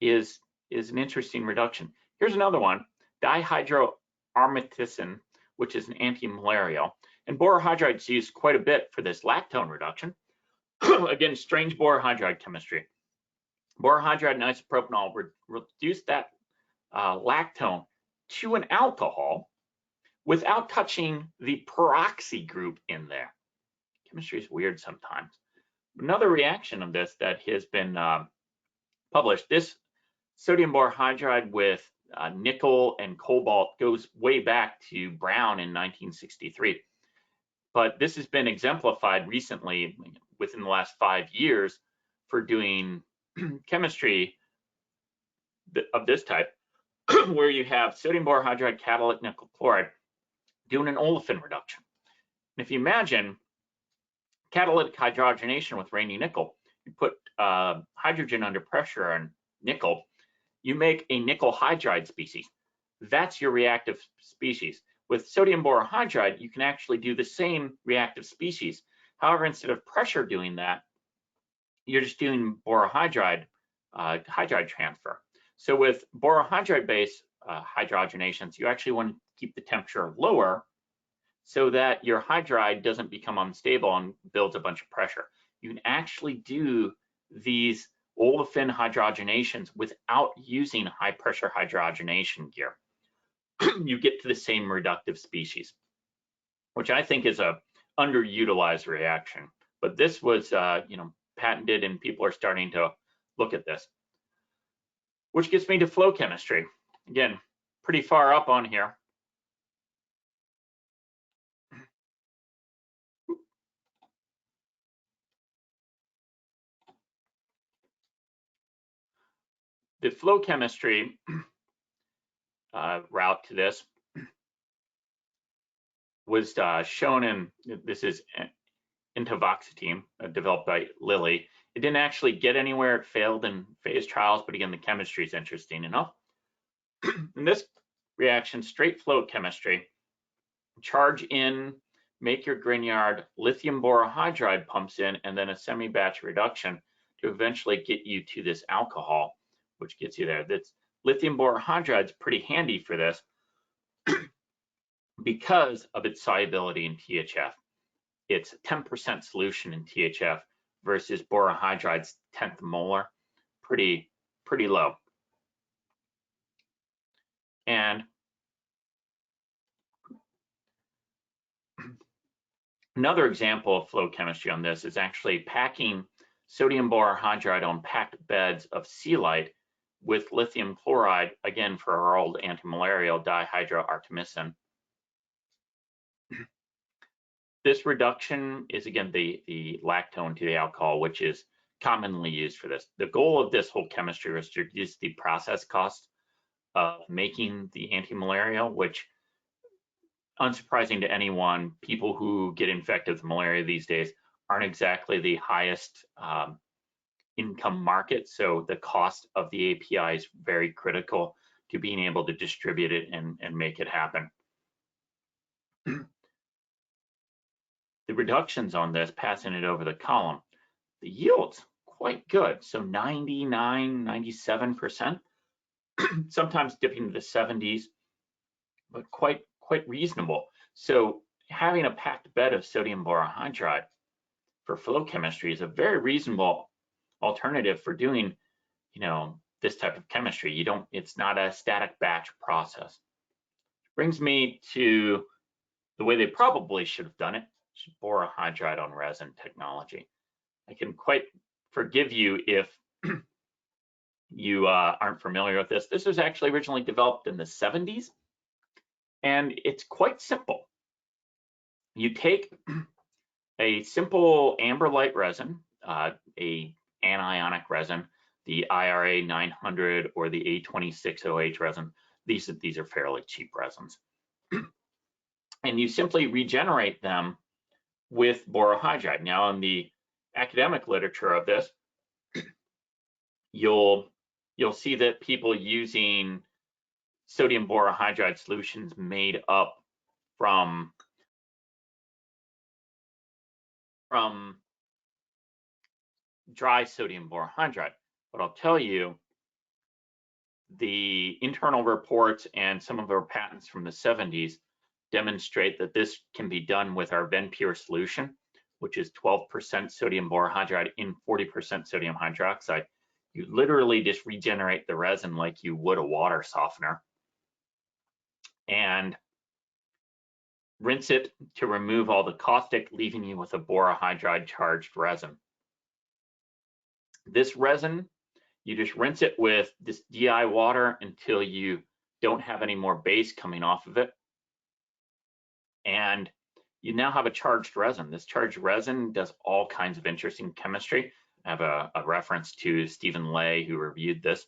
is an interesting reduction. Here's another one, dihydroaromatisin, which is an anti-malarial. And borohydride is used quite a bit for this lactone reduction. Again, strange borohydride chemistry. Borohydride and isopropanol reduce that lactone to an alcohol without touching the peroxy group in there. Chemistry is weird sometimes. Another reaction of this that has been published, this sodium borohydride with nickel and cobalt goes way back to Brown in 1963. But this has been exemplified recently within the last 5 years for doing chemistry of this type, where you have sodium borohydride catalytic nickel chloride doing an olefin reduction. And if you imagine catalytic hydrogenation with rainy nickel, you put hydrogen under pressure and nickel, you make a nickel hydride species. That's your reactive species. With sodium borohydride, you can actually do the same reactive species. However, instead of pressure doing that, you're just doing borohydride hydride transfer. So with borohydride-based hydrogenations, you actually want to keep the temperature lower so that your hydride doesn't become unstable and builds a bunch of pressure. You can actually do these olefin hydrogenations without using high pressure hydrogenation gear. You get to the same reductive species, which I think is a underutilized reaction. But this was, patented, and people are starting to look at this. Which gets me to flow chemistry. Again, pretty far up on here. The flow chemistry route to this was shown in, this is intovoxetine, developed by Lilly. It didn't actually get anywhere. It failed in phase trials, but again, the chemistry is interesting enough. In this reaction, straight flow chemistry, charge in, make your Grignard, lithium borohydride pumps in, and then a semi-batch reduction to eventually get you to this alcohol, which gets you there. That's lithium borohydride is pretty handy for this because of its solubility in THF. It's a 10% solution in THF versus borohydride's 10th molar, pretty low. And another example of flow chemistry on this is actually packing sodium borohydride on packed beds of sealite with lithium chloride, again for our old antimalarial dihydroartemisinin. This reduction is again the lactone to the alcohol, which is commonly used for this. The goal of this whole chemistry is to reduce the process cost of making the antimalarial, which, unsurprising to anyone, people who get infected with malaria these days aren't exactly the highest income market. So the cost of the API is very critical to being able to distribute it and make it happen. The reductions on this, passing it over the column, the yield's quite good. So 99, 97%, sometimes dipping to the 70s, but quite reasonable. So having a packed bed of sodium borohydride for flow chemistry is a very reasonable alternative for doing, this type of chemistry. It's not a static batch process. Brings me to the way they probably should have done it, borohydride on resin technology. I can quite forgive you if you aren't familiar with this. This was actually originally developed in the 70s, and it's quite simple. You take a simple amber light resin, a anionic resin, the IRA 900 or the A26OH resin. These are fairly cheap resins. And you simply regenerate them with borohydride. Now, in the academic literature of this, you'll see that people using sodium borohydride solutions made up from dry sodium borohydride. But I'll tell you, the internal reports and some of our patents from the 70s demonstrate that this can be done with our VenPure solution, which is 12% sodium borohydride in 40% sodium hydroxide. You literally just regenerate the resin like you would a water softener, and rinse it to remove all the caustic, leaving you with a borohydride charged resin. This resin, you just rinse it with this DI water until you don't have any more base coming off of it. And you now have a charged resin. This charged resin does all kinds of interesting chemistry. I have a reference to Stephen Lay, who reviewed this.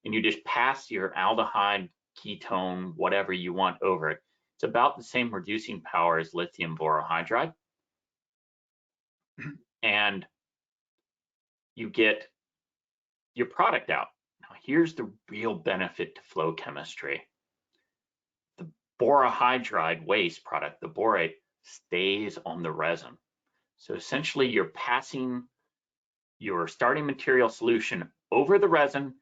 And you just pass your aldehyde, ketone, whatever you want over it. It's about the same reducing power as lithium borohydride. And you get your product out. Now, here's the real benefit to flow chemistry. The borohydride waste product, the borate, stays on the resin. So essentially, you're passing your starting material solution over the resin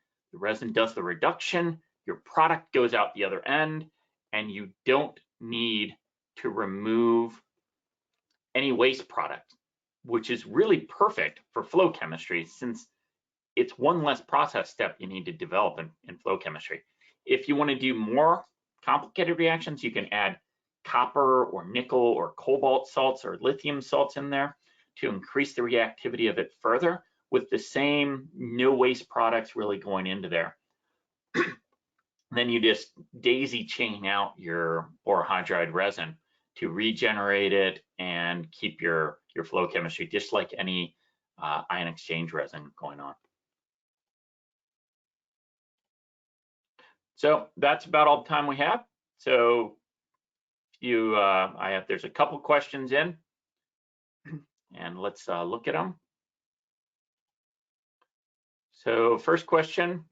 does the reduction, your product goes out the other end, and you don't need to remove any waste product, which is really perfect for flow chemistry, since it's one less process step you need to develop in flow chemistry. If you want to do more complicated reactions, you can add copper or nickel or cobalt salts or lithium salts in there to increase the reactivity of it further, with the same no waste products really going into there. Then you just daisy chain out your borohydride resin to regenerate it and keep your flow chemistry just like any ion exchange resin going on. So that's about all the time we have. So there's a couple questions in, and let's look at them. So first question,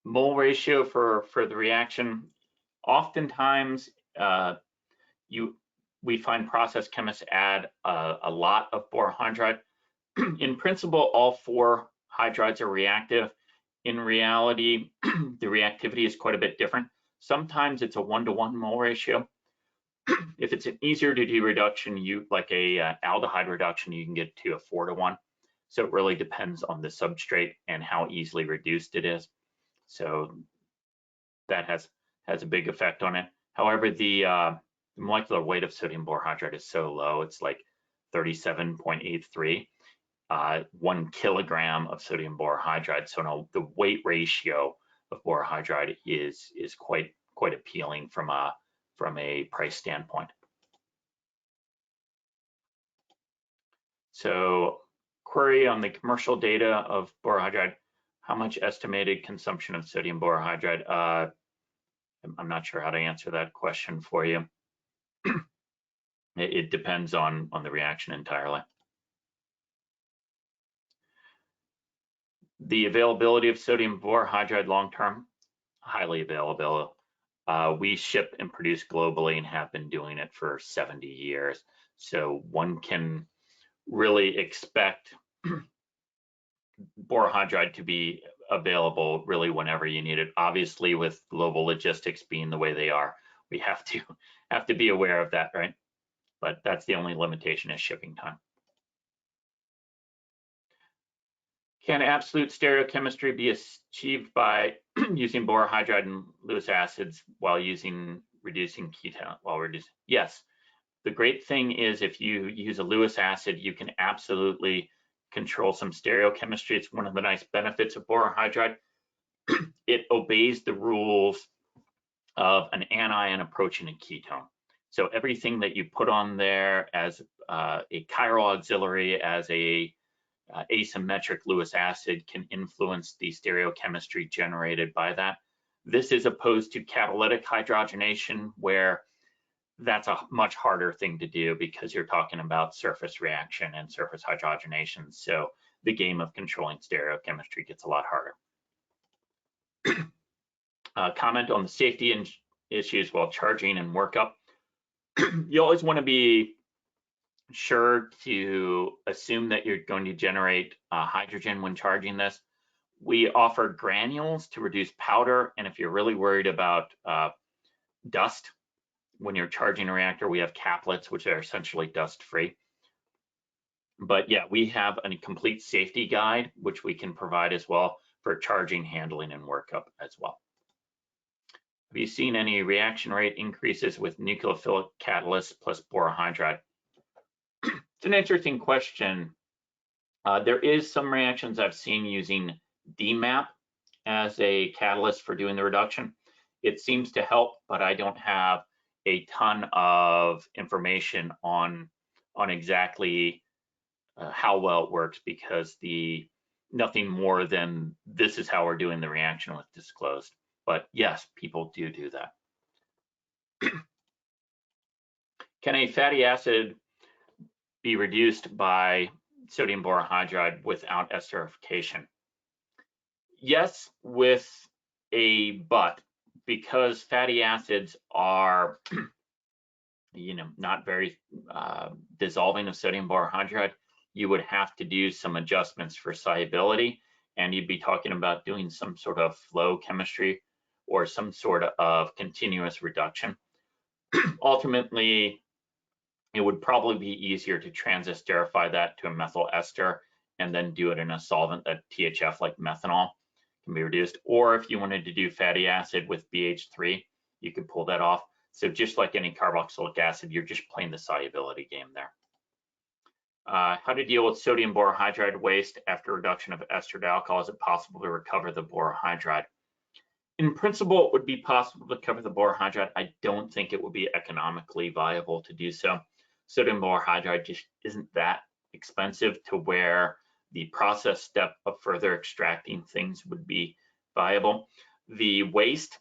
mole ratio for the reaction. Oftentimes, we find process chemists add a lot of borohydride. In principle, all 4 hydrides are reactive. In reality, the reactivity is quite a bit different. Sometimes it's a 1-to-1 mole ratio. If it's an easier to do reduction, like a aldehyde reduction, you can get to a 4-to-1. So it really depends on the substrate and how easily reduced it is. So that has a big effect on it. However, the molecular weight of sodium borohydride is so low, it's like 37.83, 1 kilogram of sodium borohydride. So no, the weight ratio of borohydride is quite appealing from a price standpoint. So query on the commercial data of borohydride, how much estimated consumption of sodium borohydride? I'm not sure how to answer that question for you. It depends on the reaction entirely. The availability of sodium borohydride long-term, highly available. We ship and produce globally and have been doing it for 70 years. So one can really expect borohydride to be available really whenever you need it. Obviously, with global logistics being the way they are, we have to be aware of that, right? But that's the only limitation is shipping time. Can absolute stereochemistry be achieved by using borohydride and Lewis acids while reducing ketone? Yes. The great thing is if you use a Lewis acid, you can absolutely control some stereochemistry. It's one of the nice benefits of borohydride. It obeys the rules of an anion approaching a ketone. So everything that you put on there as a chiral auxiliary, as a asymmetric Lewis acid, can influence the stereochemistry generated by that. This is opposed to catalytic hydrogenation, where that's a much harder thing to do because you're talking about surface reaction and surface hydrogenation. So the game of controlling stereochemistry gets a lot harder. Comment on the safety issues while charging and workup. You always want to be sure to assume that you're going to generate hydrogen when charging this. We offer granules to reduce powder, and if you're really worried about dust, when you're charging a reactor, we have caplets, which are essentially dust-free. But yeah, we have a complete safety guide, which we can provide as well for charging, handling, and workup as well. Have you seen any reaction rate increases with nucleophilic catalysts plus borohydride? It's an interesting question. There is some reactions I've seen using DMAP as a catalyst for doing the reduction. It seems to help, but I don't have a ton of information on exactly how well it works, because nothing more than this is how we're doing the reaction was disclosed. But yes, people do that. Can a fatty acid be reduced by sodium borohydride without esterification? Yes, with a but, because fatty acids are not very dissolving of sodium borohydride, you would have to do some adjustments for solubility, and you'd be talking about doing some sort of flow chemistry or some sort of continuous reduction. Ultimately, it would probably be easier to transesterify that to a methyl ester and then do it in a solvent that THF, like methanol, can be reduced. Or if you wanted to do fatty acid with BH3, you could pull that off. So just like any carboxylic acid, you're just playing the solubility game there. How to deal with sodium borohydride waste after reduction of ester to alcohol? Is it possible to recover the borohydride? In principle, it would be possible to recover the borohydride. I don't think it would be economically viable to do so. Sodium borohydride just isn't that expensive to where the process step of further extracting things would be viable. The waste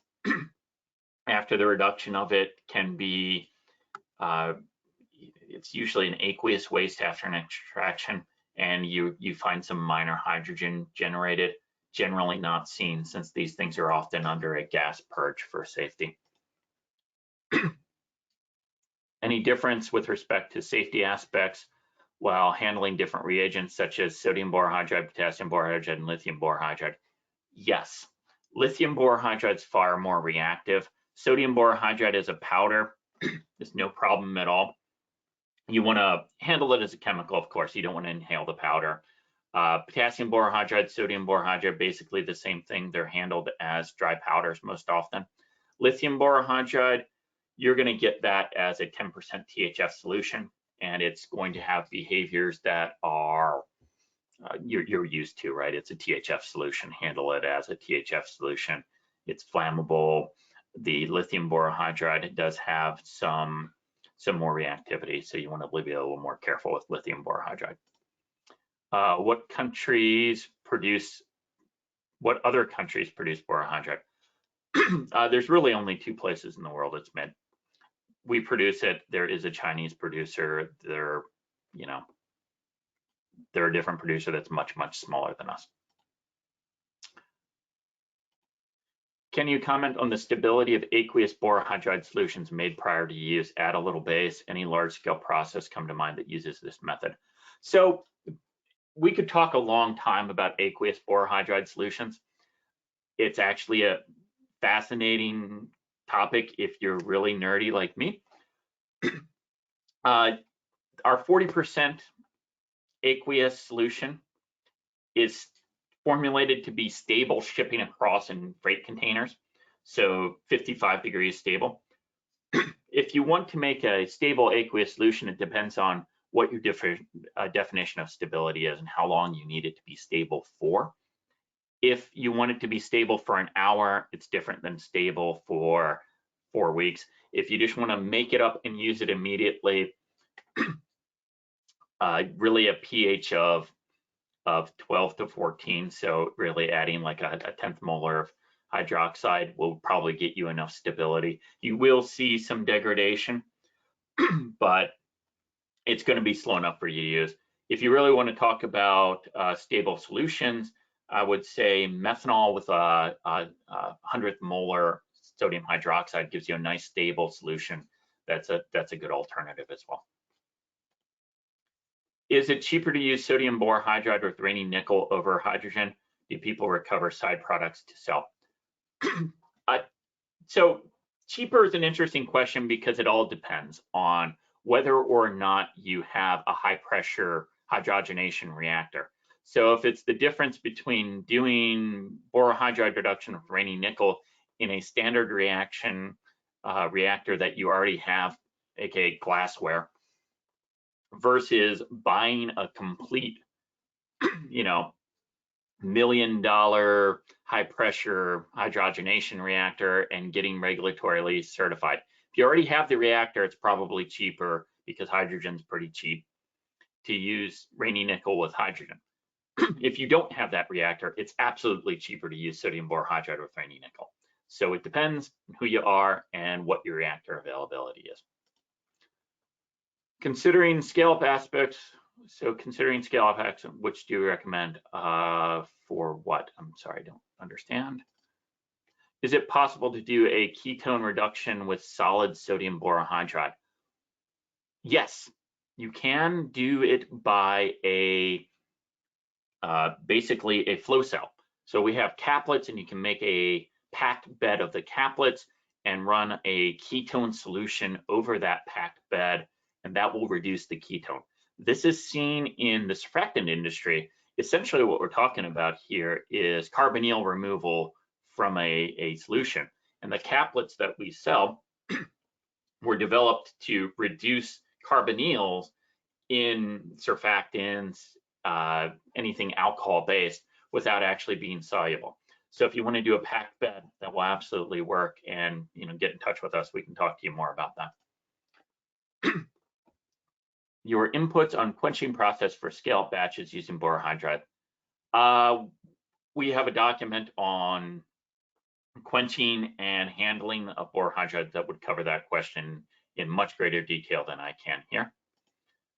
after the reduction of it can be, it's usually an aqueous waste after an extraction, and you find some minor hydrogen generated, generally not seen since these things are often under a gas purge for safety. Any difference with respect to safety aspects while handling different reagents such as sodium borohydride, potassium borohydride, and lithium borohydride? Yes, lithium borohydride is far more reactive. Sodium borohydride as a powder is no problem at all. You want to handle it as a chemical, of course. You don't want to inhale the powder. Potassium borohydride, sodium borohydride, basically the same thing. They're handled as dry powders most often. Lithium borohydride, you're going to get that as a 10% THF solution, and it's going to have behaviors that are you're used to, right? It's a THF solution. Handle it as a THF solution. It's flammable. The lithium borohydride does have some more reactivity, so you want to be a little more careful with lithium borohydride. What other countries produce borohydride? There's really only 2 places in the world it's made. We produce it. There is a Chinese producer. They're a different producer that's much smaller than us. Can you comment on the stability of aqueous borohydride solutions made prior to use? Add a little base. Any large-scale process come to mind that uses this method? So we could talk a long time about aqueous borohydride solutions. It's actually a fascinating topic if you're really nerdy like me. Our 40% aqueous solution is formulated to be stable shipping across in freight containers, so 55 degrees stable. If you want to make a stable aqueous solution, it depends on what your definition of stability is and how long you need it to be stable for. If you want it to be stable for an hour, it's different than stable for 4 weeks. If you just want to make it up and use it immediately, really a pH of 12 to 14, so really adding like a 10th molar of hydroxide will probably get you enough stability. You will see some degradation, but it's going to be slow enough for you to use. If you really want to talk about stable solutions, I would say methanol with a 100th molar sodium hydroxide gives you a nice stable solution. That's a good alternative as well. Is it cheaper to use sodium borohydride with raining nickel over hydrogen? Do people recover side products to sell? So Cheaper is an interesting question because it all depends on whether or not you have a high pressure hydrogenation reactor. So if it's the difference between doing borohydride reduction of uranium nickel in a standard reaction reactor that you already have, aka glassware, versus buying a complete, $1 million high pressure hydrogenation reactor and getting regulatorily certified. If you already have the reactor, it's probably cheaper because hydrogen's pretty cheap to use uranium nickel with hydrogen. If you don't have that reactor, it's absolutely cheaper to use sodium borohydride with uranium nickel. So it depends who you are and what your reactor availability is. Considering scale-up aspects, which do you recommend for what? I'm sorry, I don't understand. Is it possible to do a ketone reduction with solid sodium borohydride? Yes, you can do it by basically a flow cell. So we have caplets, and you can make a packed bed of the caplets and run a ketone solution over that packed bed, and that will reduce the ketone. This is seen in the surfactant industry. Essentially what we're talking about here is carbonyl removal from a solution. And the caplets that we sell were developed to reduce carbonyls in surfactants, anything alcohol-based, without actually being soluble. So if you want to do a packed bed, that will absolutely work, and get in touch with us. We can talk to you more about that. Your inputs on quenching process for scale-up batches using borohydride. We have a document on quenching and handling of borohydride that would cover that question in much greater detail than I can here.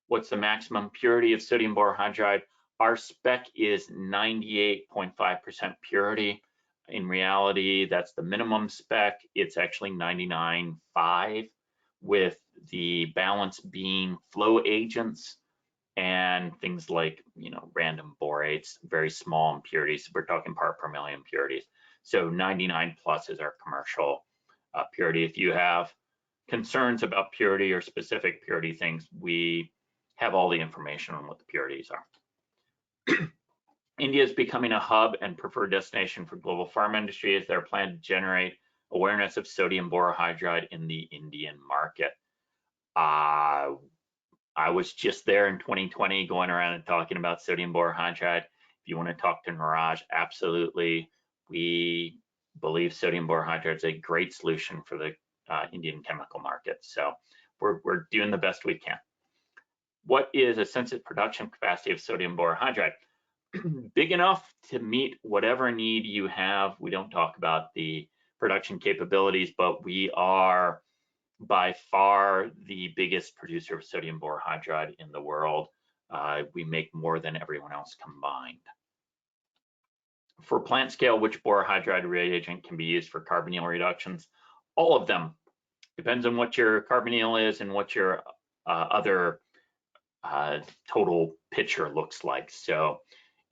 What's the maximum purity of sodium borohydride? Our spec is 98.5% purity. In reality, that's the minimum spec. It's actually 99.5, with the balance being flow agents and things like, random borates, very small impurities. We're talking part per million impurities. So 99 plus is our commercial purity. If you have concerns about purity or specific purity things, we have all the information on what the purities are. India is becoming a hub and preferred destination for global pharma industry as their plan to generate awareness of sodium borohydride in the Indian market. I was just there in 2020 going around and talking about sodium borohydride. If you want to talk to Niraj, absolutely. We believe sodium borohydride is a great solution for the Indian chemical market. So we're doing the best we can. What is a sensitive production capacity of sodium borohydride? Big enough to meet whatever need you have. We don't talk about the production capabilities, but we are by far the biggest producer of sodium borohydride in the world. We make more than everyone else combined. For plant scale, which borohydride reagent can be used for carbonyl reductions? All of them. Depends on what your carbonyl is and what your other total picture looks like. So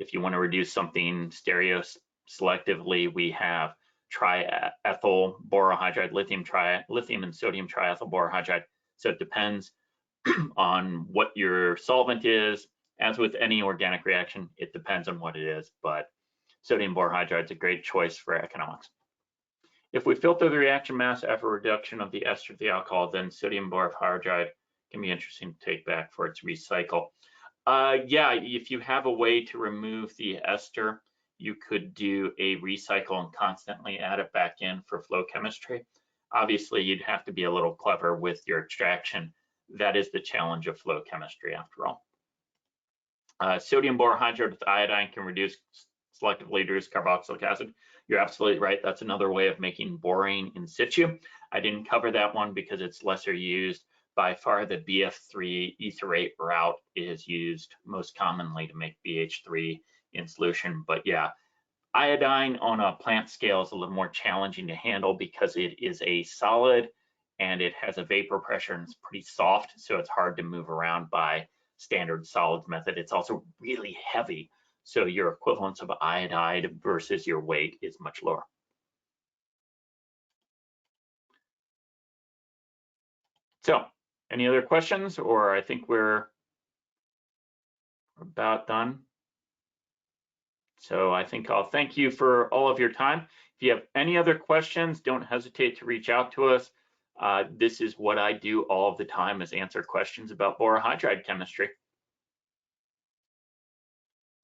if you want to reduce something selectively, we have triethyl borohydride, lithium and sodium triethyl borohydride. So it depends on what your solvent is. As with any organic reaction, it depends on what it is, but sodium borohydride is a great choice for economics. If we filter the reaction mass after reduction of the ester of the alcohol, then sodium borohydride can be interesting to take back for its recycle. Yeah, if you have a way to remove the ester, you could do a recycle and constantly add it back in for flow chemistry. Obviously, you'd have to be a little clever with your extraction. That is the challenge of flow chemistry, after all. Sodium borohydride with iodine can selectively reduce carboxylic acid. You're absolutely right. That's another way of making borane in situ. I didn't cover that one because it's lesser used. By far, the BF3 etherate route is used most commonly to make BH3 in solution. But yeah, iodine on a plant scale is a little more challenging to handle because it is a solid and it has a vapor pressure and it's pretty soft, so it's hard to move around by standard solids method. It's also really heavy, so your equivalence of iodide versus your weight is much lower. So any other questions, or I think we're about done. So I think I'll thank you for all of your time. If you have any other questions, don't hesitate to reach out to us. This is what I do all of the time, is answer questions about borohydride chemistry.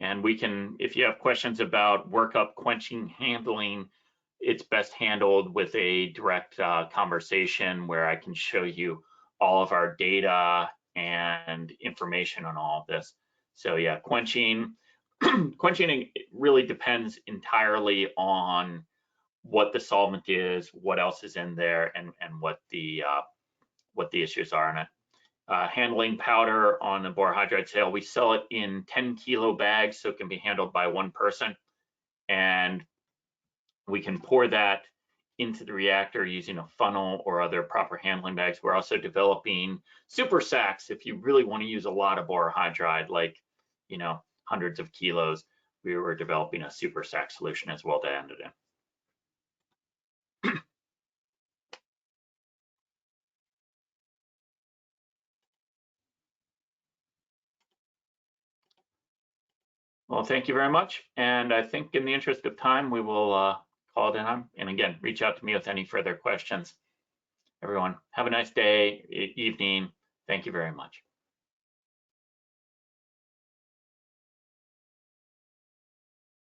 And we can, if you have questions about workup, quenching, handling, it's best handled with a direct conversation where I can show you all of our data and information on all of this. So yeah, quenching, quenching really depends entirely on what the solvent is, what else is in there, and what the issues are in it. Handling powder on the borohydride sale, we sell it in 10-kilo bags, so it can be handled by one person, and we can pour that into the reactor using a funnel or other proper handling bags. We're also developing super sacks if you really want to use a lot of borohydride, like, you know, hundreds of kilos. We were developing a super sack solution as well to end it in. Well, thank you very much. And I think in the interest of time, we will call it in. And again, reach out to me with any further questions. Everyone, have a nice day, evening. Thank you very much.